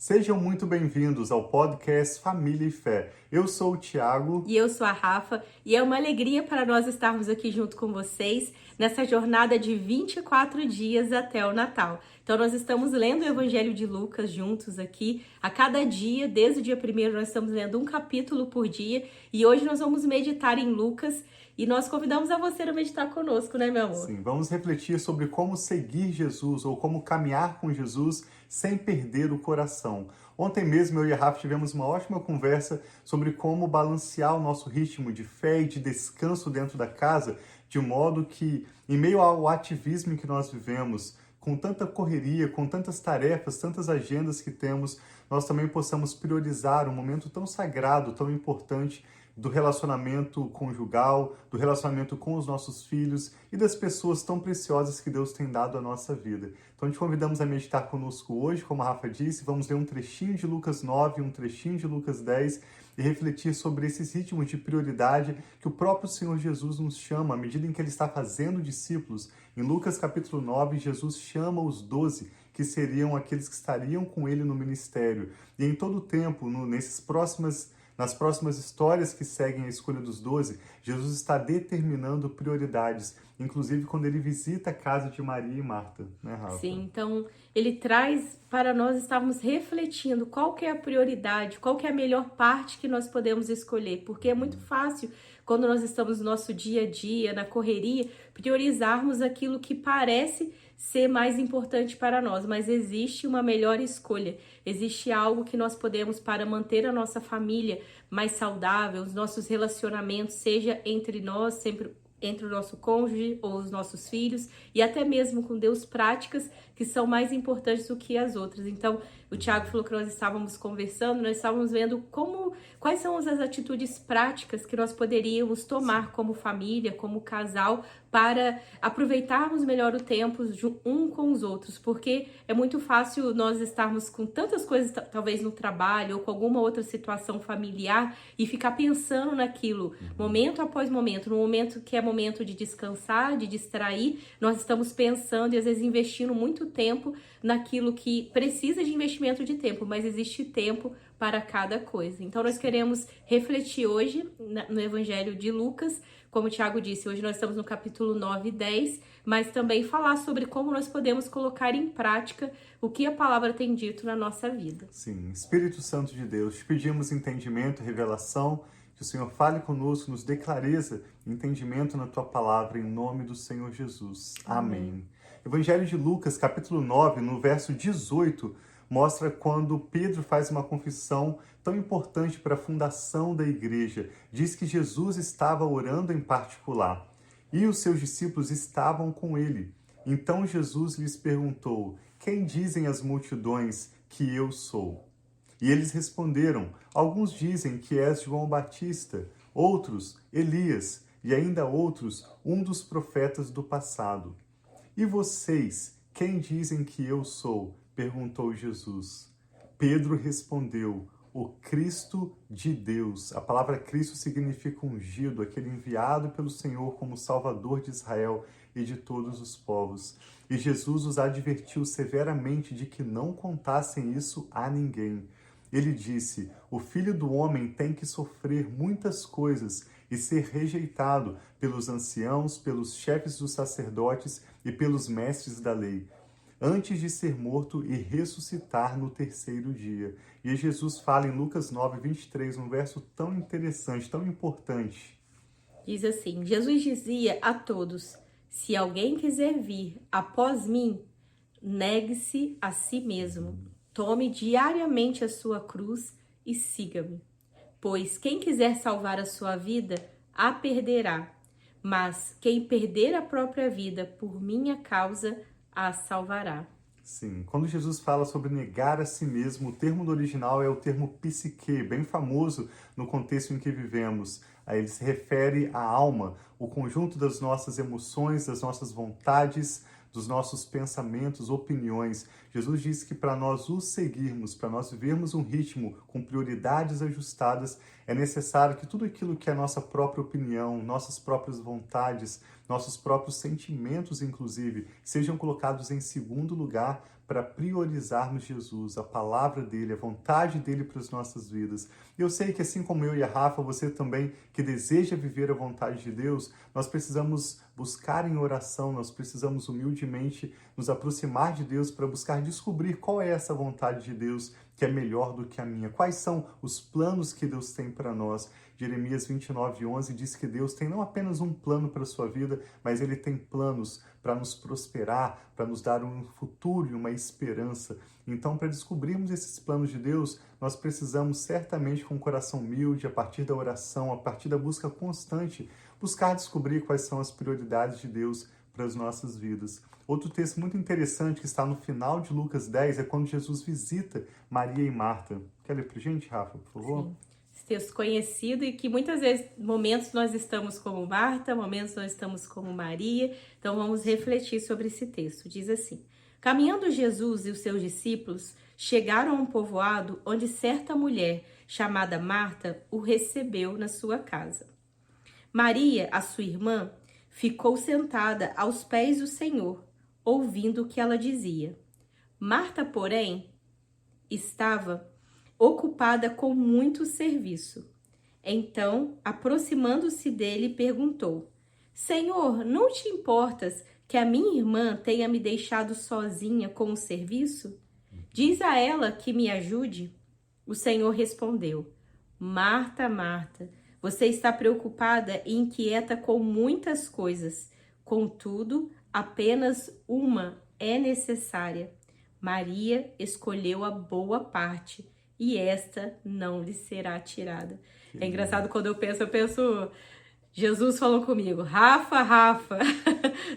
Sejam muito bem-vindos ao podcast Família e Fé. Eu sou o Tiago. E eu sou a Rafa, e é uma alegria para nós estarmos aqui junto com vocês nessa jornada de 24 dias até o Natal. Então nós estamos lendo o Evangelho de Lucas juntos aqui. A cada dia, desde o dia 1º, nós estamos lendo um capítulo por dia, e hoje nós vamos meditar em Lucas, e nós convidamos a você a meditar conosco, né, meu amor? Sim, vamos refletir sobre como seguir Jesus ou como caminhar com Jesus sem perder o coração. Ontem mesmo eu e a Rafa tivemos uma ótima conversa sobre como balancear o nosso ritmo de fé e de descanso dentro da casa, de modo que, em meio ao ativismo que nós vivemos, com tanta correria, com tantas tarefas, tantas agendas que temos, nós também possamos priorizar um momento tão sagrado, tão importante do relacionamento conjugal, do relacionamento com os nossos filhos e das pessoas tão preciosas que Deus tem dado à nossa vida. Então te convidamos a meditar conosco hoje, como a Rafa disse, vamos ler um trechinho de Lucas 9, um trechinho de Lucas 10 e refletir sobre esses ritmos de prioridade que o próprio Senhor Jesus nos chama à medida em que Ele está fazendo discípulos. Em Lucas capítulo 9, Jesus chama os 12, que seriam aqueles que estariam com Ele no ministério. E em todo o tempo, nas próximas histórias que seguem a escolha dos 12, Jesus está determinando prioridades, inclusive quando ele visita a casa de Maria e Marta, né, Rafa? Sim, então ele traz para nós estarmos refletindo qual que é a prioridade, qual que é a melhor parte que nós podemos escolher, porque é muito fácil, quando nós estamos no nosso dia a dia, na correria, priorizarmos aquilo que parece ser mais importante para nós, mas existe uma melhor escolha, existe algo que nós podemos para manter a nossa família mais saudável, os nossos relacionamentos, seja entre nós, sempre entre o nosso cônjuge ou os nossos filhos, e até mesmo com Deus, práticas que são mais importantes do que as outras. Então, o Tiago falou que nós estávamos conversando, nós estávamos vendo quais são as atitudes práticas que nós poderíamos tomar como família, como casal, para aproveitarmos melhor o tempo um com os outros, porque é muito fácil nós estarmos com tantas coisas, talvez no trabalho ou com alguma outra situação familiar, e ficar pensando naquilo, momento após momento, no momento que é momento de descansar, de distrair, nós estamos pensando e às vezes investindo muito tempo naquilo que precisa de investimento de tempo, mas existe tempo para cada coisa. Então nós queremos refletir hoje no Evangelho de Lucas, como o Tiago disse, hoje nós estamos no capítulo 9 e 10, mas também falar sobre como nós podemos colocar em prática o que a palavra tem dito na nossa vida. Sim, Espírito Santo de Deus, te pedimos entendimento, revelação, que o Senhor fale conosco, nos dê clareza, entendimento na tua palavra, em nome do Senhor Jesus. Amém. Evangelho de Lucas, capítulo 9, no verso 18, mostra quando Pedro faz uma confissão tão importante para a fundação da igreja. Diz que Jesus estava orando em particular e os seus discípulos estavam com ele. Então Jesus lhes perguntou: quem dizem as multidões que eu sou? E eles responderam: alguns dizem que és João Batista, outros Elias e ainda outros um dos profetas do passado. E vocês, quem dizem que eu sou? Perguntou Jesus. Pedro respondeu: o Cristo de Deus. A palavra Cristo significa ungido, aquele enviado pelo Senhor como Salvador de Israel e de todos os povos. E Jesus os advertiu severamente de que não contassem isso a ninguém. Ele disse: o Filho do Homem tem que sofrer muitas coisas e ser rejeitado pelos anciãos, pelos chefes dos sacerdotes e pelos mestres da lei, antes de ser morto e ressuscitar no terceiro dia. E Jesus fala em Lucas 9, 23, um verso tão interessante, tão importante. Diz assim: Jesus dizia a todos: se alguém quiser vir após mim, negue-se a si mesmo, tome diariamente a sua cruz e siga-me. Pois quem quiser salvar a sua vida, a perderá. Mas quem perder a própria vida por minha causa, a salvará. Sim, quando Jesus fala sobre negar a si mesmo, o termo no original é o termo psique, bem famoso no contexto em que vivemos. Aí ele se refere à alma, o conjunto das nossas emoções, das nossas vontades, dos nossos pensamentos, opiniões. Jesus disse que para nós o seguirmos, para nós vivermos um ritmo com prioridades ajustadas, é necessário que tudo aquilo que é nossa própria opinião, nossas próprias vontades, nossos próprios sentimentos, inclusive, sejam colocados em segundo lugar para priorizarmos Jesus, a palavra dele, a vontade dele para as nossas vidas. E eu sei que assim como eu e a Rafa, você também que deseja viver a vontade de Deus, nós precisamos buscar em oração, nós precisamos humildemente nos aproximar de Deus para buscar descobrir qual é essa vontade de Deus que é melhor do que a minha. Quais são os planos que Deus tem para nós? Jeremias 29:11 diz que Deus tem não apenas um plano para a sua vida, mas Ele tem planos para nos prosperar, para nos dar um futuro e uma esperança. Então, para descobrirmos esses planos de Deus, nós precisamos certamente, com um coração humilde, a partir da oração, a partir da busca constante, buscar descobrir quais são as prioridades de Deus para as nossas vidas. Outro texto muito interessante que está no final de Lucas 10 é quando Jesus visita Maria e Marta. Quer ler para a gente, Rafa, por favor? Sim. Esse texto conhecido e que muitas vezes, momentos nós estamos como Marta, momentos nós estamos como Maria. Então vamos refletir sobre esse texto. Diz assim: caminhando Jesus e os seus discípulos chegaram a um povoado onde certa mulher chamada Marta o recebeu na sua casa. Maria, a sua irmã, ficou sentada aos pés do Senhor, ouvindo o que ela dizia. Marta, porém, estava ocupada com muito serviço. Então, aproximando-se dele, perguntou: Senhor, não te importas que a minha irmã tenha me deixado sozinha com o serviço? Diz a ela que me ajude. O Senhor respondeu: Marta, Marta, você está preocupada e inquieta com muitas coisas. Contudo, apenas uma é necessária. Maria escolheu a boa parte e esta não lhe será tirada. É engraçado quando eu penso, Jesus falou comigo, Rafa, Rafa,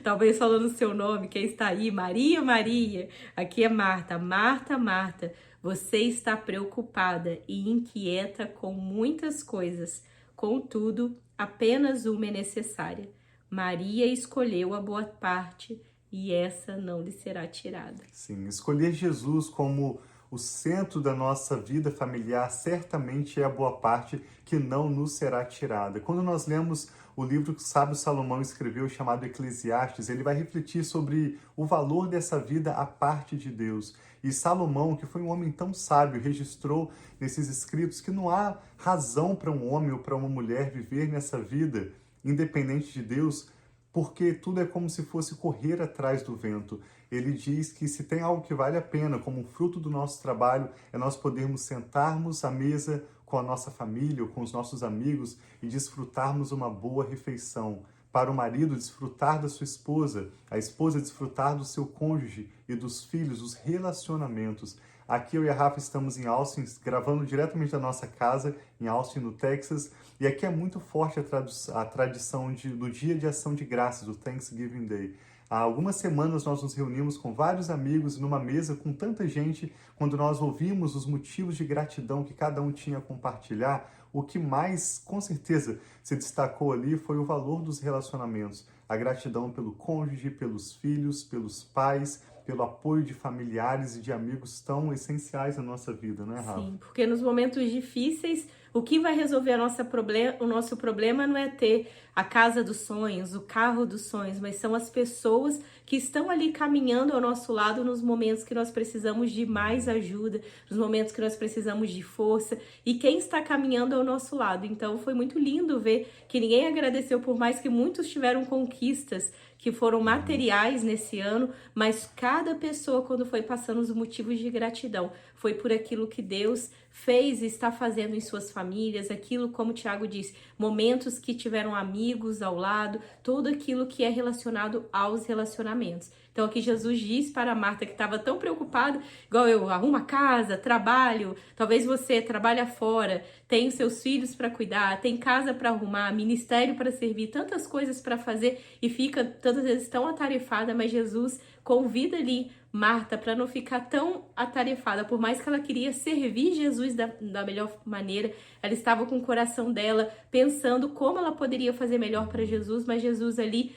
talvez falando o seu nome, quem está aí, Maria, Maria, aqui é Marta, Marta, Marta, você está preocupada e inquieta com muitas coisas, contudo, apenas uma é necessária. Maria escolheu a boa parte e essa não lhe será tirada. Sim, escolher Jesus como o centro da nossa vida familiar certamente é a boa parte que não nos será tirada. Quando nós lemos o livro que o sábio Salomão escreveu, chamado Eclesiastes, ele vai refletir sobre o valor dessa vida à parte de Deus. E Salomão, que foi um homem tão sábio, registrou nesses escritos que não há razão para um homem ou para uma mulher viver nessa vida independente de Deus, porque tudo é como se fosse correr atrás do vento. Ele diz que se tem algo que vale a pena, como um fruto do nosso trabalho, é nós podermos sentarmos à mesa com a nossa família ou com os nossos amigos e desfrutarmos uma boa refeição. Para o marido desfrutar da sua esposa, a esposa desfrutar do seu cônjuge e dos filhos, os relacionamentos. Aqui eu e a Rafa estamos em Austin, gravando diretamente da nossa casa, em Austin, no Texas, e aqui é muito forte a tradição do Dia de Ação de Graças, do Thanksgiving Day. Há algumas semanas nós nos reunimos com vários amigos numa mesa com tanta gente, quando nós ouvimos os motivos de gratidão que cada um tinha a compartilhar, o que mais, com certeza, se destacou ali foi o valor dos relacionamentos. A gratidão pelo cônjuge, pelos filhos, pelos pais, pelo apoio de familiares e de amigos tão essenciais na nossa vida, né, Rafa? Sim, porque nos momentos difíceis, o que vai resolver o nosso problema não é ter a casa dos sonhos, o carro dos sonhos, mas são as pessoas que estão ali caminhando ao nosso lado nos momentos que nós precisamos de mais ajuda, nos momentos que nós precisamos de força, e quem está caminhando ao nosso lado. Então foi muito lindo ver que ninguém agradeceu, por mais que muitos tiveram conquistas que foram materiais nesse ano, mas cada pessoa, quando foi passando os motivos de gratidão, foi por aquilo que Deus fez e está fazendo em suas famílias, aquilo, como o Tiago disse, momentos que tiveram amigos ao lado, tudo aquilo que é relacionado aos relacionamentos. Então aqui Jesus diz para Marta, que estava tão preocupada, igual eu, arruma casa, trabalho, talvez você trabalha fora, tem os seus filhos para cuidar, tem casa para arrumar, ministério para servir, tantas coisas para fazer e fica tantas vezes tão atarefada, mas Jesus convida ali Marta para não ficar tão atarefada, por mais que ela queria servir Jesus da melhor maneira, ela estava com o coração dela pensando como ela poderia fazer melhor para Jesus, mas Jesus ali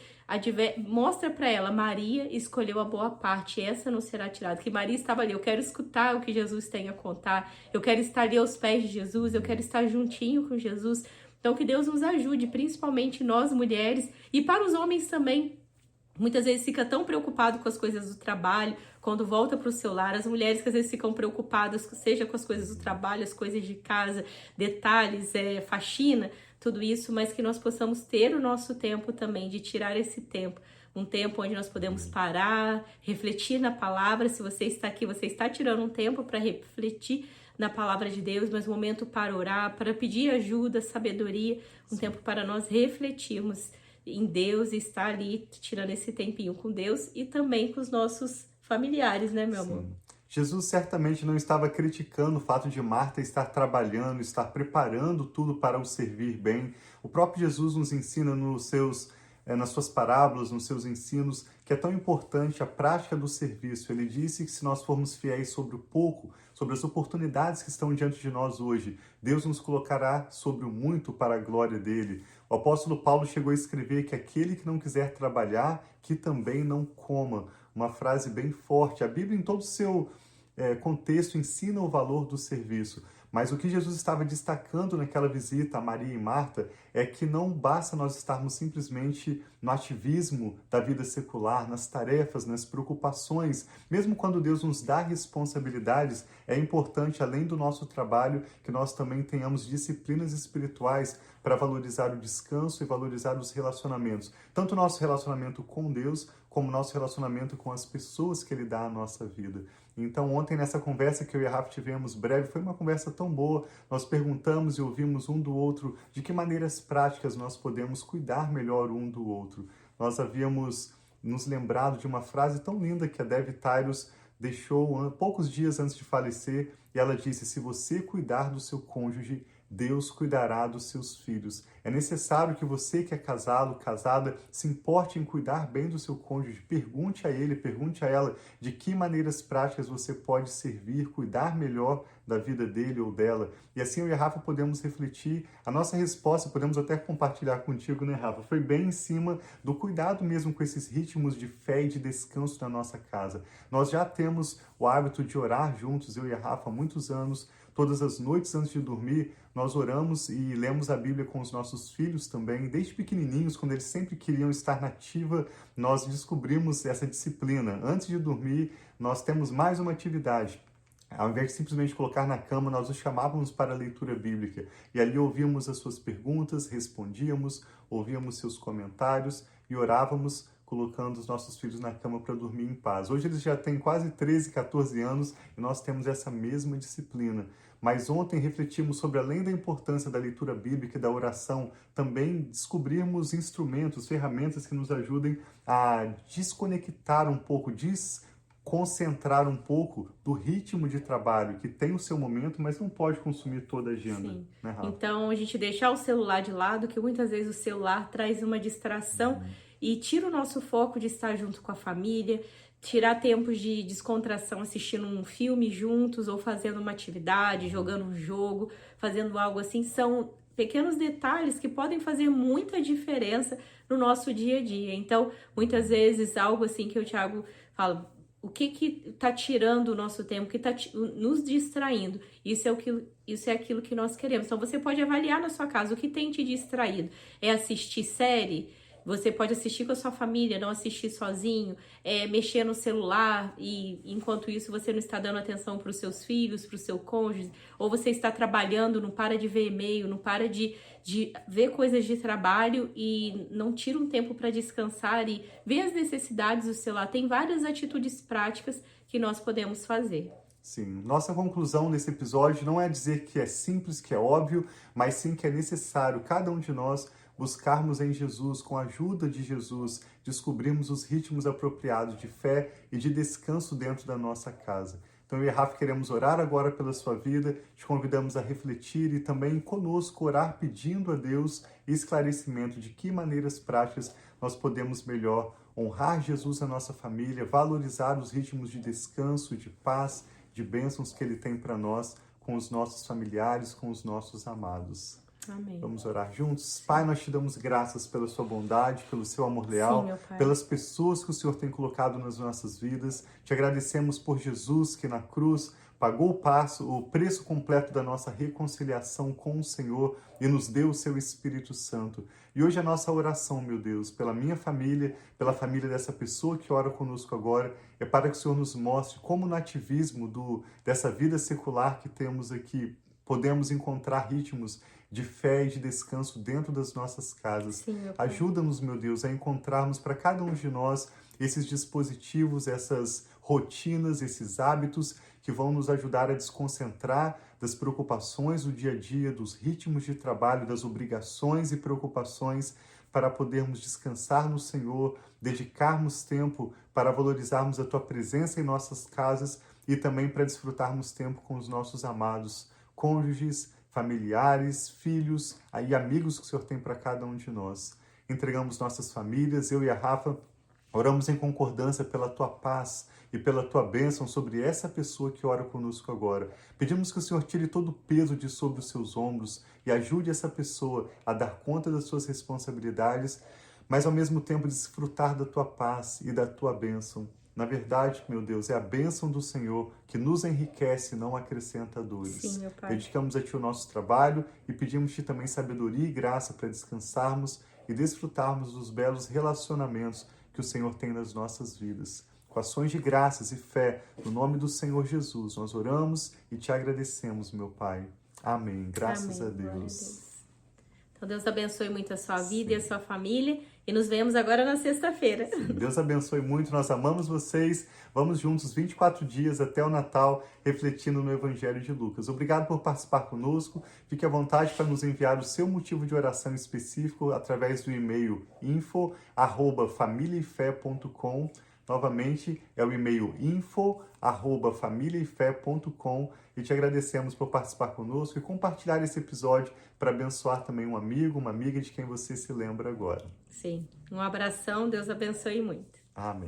mostra para ela, Maria escolheu a boa parte, essa não será tirada, que Maria estava ali, eu quero escutar o que Jesus tem a contar, eu quero estar ali aos pés de Jesus, eu quero estar juntinho com Jesus. Então que Deus nos ajude, principalmente nós mulheres, e para os homens também, muitas vezes fica tão preocupado com as coisas do trabalho, quando volta para o celular, as mulheres que às vezes ficam preocupadas, seja com as coisas do trabalho, as coisas de casa, detalhes, faxina, tudo isso, mas que nós possamos ter o nosso tempo também, de tirar esse tempo, um tempo onde nós podemos parar, refletir na palavra. Se você está aqui, você está tirando um tempo para refletir na palavra de Deus, mas um momento para orar, para pedir ajuda, sabedoria, um tempo para nós refletirmos em Deus e estar ali tirando esse tempinho com Deus e também com os nossos familiares, né, meu amor? Jesus certamente não estava criticando o fato de Marta estar trabalhando, estar preparando tudo para o servir bem. O próprio Jesus nos ensina nas suas parábolas, nos seus ensinos, que é tão importante a prática do serviço. Ele disse que se nós formos fiéis sobre o pouco, sobre as oportunidades que estão diante de nós hoje, Deus nos colocará sobre o muito para a glória dele. O apóstolo Paulo chegou a escrever que aquele que não quiser trabalhar, que também não coma. Uma frase bem forte. A Bíblia, em todo o seu contexto, ensina o valor do serviço. Mas o que Jesus estava destacando naquela visita a Maria e Marta é que não basta nós estarmos simplesmente no ativismo da vida secular, nas tarefas, nas preocupações. Mesmo quando Deus nos dá responsabilidades, é importante, além do nosso trabalho, que nós também tenhamos disciplinas espirituais para valorizar o descanso e valorizar os relacionamentos. Tanto o nosso relacionamento com Deus, como o nosso relacionamento com as pessoas que Ele dá à nossa vida. Então, ontem, nessa conversa que eu e a Rafa tivemos breve, foi uma conversa tão boa. Nós perguntamos e ouvimos um do outro de que maneiras práticas nós podemos cuidar melhor um do outro. Nós havíamos nos lembrado de uma frase tão linda que a Dev Tyrus deixou poucos dias antes de falecer, e ela disse: se você cuidar do seu cônjuge, Deus cuidará dos seus filhos. É necessário que você que é casado, casada, se importe em cuidar bem do seu cônjuge. Pergunte a ele, pergunte a ela de que maneiras práticas você pode servir, cuidar melhor da vida dele ou dela. E assim eu e a Rafa podemos refletir. A nossa resposta, podemos até compartilhar contigo, né, Rafa? Foi bem em cima do cuidado mesmo com esses ritmos de fé e de descanso na nossa casa. Nós já temos o hábito de orar juntos, eu e a Rafa, há muitos anos. Todas as noites antes de dormir, nós oramos e lemos a Bíblia com os nossos filhos também. Desde pequenininhos, quando eles sempre queriam estar na ativa, nós descobrimos essa disciplina. Antes de dormir, nós temos mais uma atividade. Ao invés de simplesmente colocar na cama, nós os chamávamos para a leitura bíblica. E ali ouvíamos as suas perguntas, respondíamos, ouvíamos seus comentários e orávamos, colocando os nossos filhos na cama para dormir em paz. Hoje eles já têm quase 13, 14 anos e nós temos essa mesma disciplina. Mas ontem refletimos sobre, além da importância da leitura bíblica e da oração, também descobrirmos instrumentos, ferramentas que nos ajudem a desconectar um pouco, concentrar um pouco do ritmo de trabalho, que tem o seu momento, mas não pode consumir toda a agenda. Sim. Né, Rafa? Então, a gente deixar o celular de lado, que muitas vezes o celular traz uma distração e tira o nosso foco de estar junto com a família, tirar tempos de descontração assistindo um filme juntos ou fazendo uma atividade, jogando um jogo, fazendo algo assim. São pequenos detalhes que podem fazer muita diferença no nosso dia a dia. Então, muitas vezes, algo assim que o Thiago fala: o que tá tirando o nosso tempo, o que tá nos distraindo? Isso é aquilo que nós queremos. Então, você pode avaliar na sua casa o que tem te distraído. É assistir série? Você pode assistir com a sua família, não assistir sozinho, mexer no celular e enquanto isso você não está dando atenção para os seus filhos, para o seu cônjuge, ou você está trabalhando, não para de ver e-mail, não para de ver coisas de trabalho e não tira um tempo para descansar e ver as necessidades do celular. Tem várias atitudes práticas que nós podemos fazer. Sim, nossa conclusão nesse episódio não é dizer que é simples, que é óbvio, mas sim que é necessário cada um de nós buscarmos em Jesus, com a ajuda de Jesus, descobrirmos os ritmos apropriados de fé e de descanso dentro da nossa casa. Então eu e a Rafa queremos orar agora pela sua vida, te convidamos a refletir e também conosco orar pedindo a Deus esclarecimento de que maneiras práticas nós podemos melhor honrar Jesus na nossa família, valorizar os ritmos de descanso, de paz, de bênçãos que Ele tem para nós, com os nossos familiares, com os nossos amados. Amém. Vamos orar juntos? Pai, nós te damos graças pela sua bondade, pelo seu amor leal, Sim, meu Pai. pelas pessoas que o Senhor tem colocado nas nossas vidas. Te agradecemos por Jesus que na cruz pagou o preço completo da nossa reconciliação com o Senhor e nos deu o seu Espírito Santo. E hoje a nossa oração, meu Deus, pela minha família, pela família dessa pessoa que ora conosco agora, é para que o Senhor nos mostre como no ativismo dessa vida secular que temos aqui, podemos encontrar ritmos de fé e de descanso dentro das nossas casas. Sim, meu Pai. Ajuda-nos, meu Deus, a encontrarmos para cada um de nós esses dispositivos, essas rotinas, esses hábitos que vão nos ajudar a desconcentrar das preocupações do dia a dia, dos ritmos de trabalho, das obrigações e preocupações, para podermos descansar no Senhor, dedicarmos tempo para valorizarmos a Tua presença em nossas casas e também para desfrutarmos tempo com os nossos amados cônjuges, familiares, filhos e amigos que o Senhor tem para cada um de nós. Entregamos nossas famílias, eu e a Rafa, oramos em concordância pela Tua paz e pela Tua bênção sobre essa pessoa que ora conosco agora. Pedimos que o Senhor tire todo o peso de sobre os seus ombros e ajude essa pessoa a dar conta das suas responsabilidades, mas ao mesmo tempo desfrutar da Tua paz e da Tua bênção. Na verdade, meu Deus, é a bênção do Senhor que nos enriquece e não acrescenta dores. Sim, meu Pai. Dedicamos a Ti o nosso trabalho e pedimos-Te também sabedoria e graça para descansarmos e desfrutarmos dos belos relacionamentos que o Senhor tem nas nossas vidas. Com ações de graças e fé, no nome do Senhor Jesus, nós oramos e Te agradecemos, meu Pai. Amém. Graças Amém. a Glória Deus. Então, Deus abençoe muito a sua vida Sim. e a sua família. E nos vemos agora na sexta-feira. Deus abençoe muito, nós amamos vocês. Vamos juntos 24 dias até o Natal, refletindo no Evangelho de Lucas. Obrigado por participar conosco. Fique à vontade para nos enviar o seu motivo de oração específico através do e-mail info@familiaefé.com. Novamente, é o e-mail info@familiaefé.com, e te agradecemos por participar conosco e compartilhar esse episódio para abençoar também um amigo, uma amiga de quem você se lembra agora. Sim. Um abração. Deus abençoe muito. Amém.